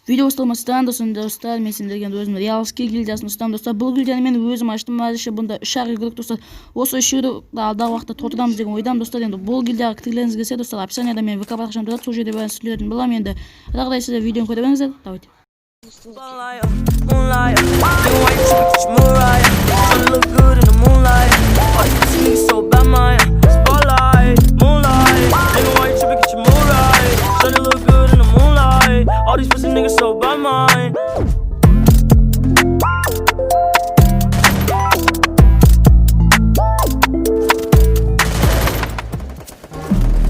Video басталмастан достар, мен сендерге өзім Realski гильдиясын ұстам достар. Бұл гильдияны мен өзім аштым. Әзірше бұнда 3-ақ игілік достар. Осы 3-ді алдағы уақытта толтырамыз деген ойдамын достар. Енді бұл гильдияға кіргілеріңіз келсе достар, описанияда мен ВК парақшам тұрады, сол жерде бәрін сүлдеретін боламын. Енді ағыдай сіздер видеоны көре беріңіздер. Давайте. All these pussy niggas so by mine.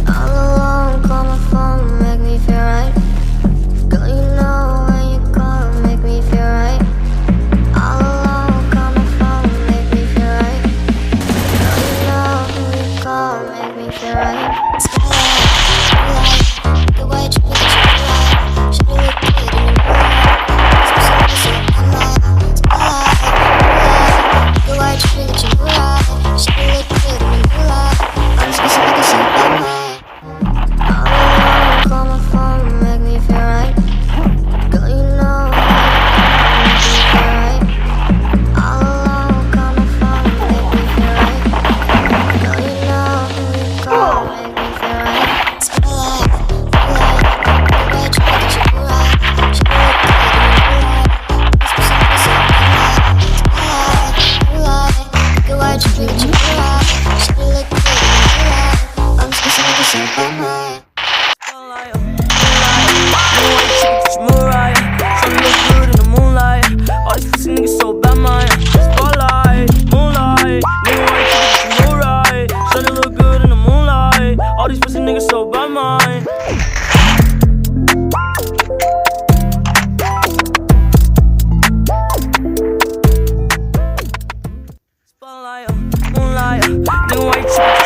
All alone, call my phone, make me feel right. Girl, you know when you call, make me feel right. All alone, call my phone, make me feel right. Girl, you know when you call, make me feel right. The way you look at you, should look good in the the way you look at you, should look good in the I'm specific as all alone, call my phone, make me feel right. Girl, you know make me feel right. All alone, call my phone, make me feel right. Girl, you know when you call, make me feel right. Spotlight, the way you look at you, should look good in the I'm specific as Spotlight, the way you look at you, should look good in the I'm specific as Spotlight. All these pussy niggas so bad, mine. Spotlight, moonlight, nigga, why you treat me right? Shawty look good in the moonlight. All these pussy niggas so bad, mine. Spotlight, moonlight, nigga, why you treat me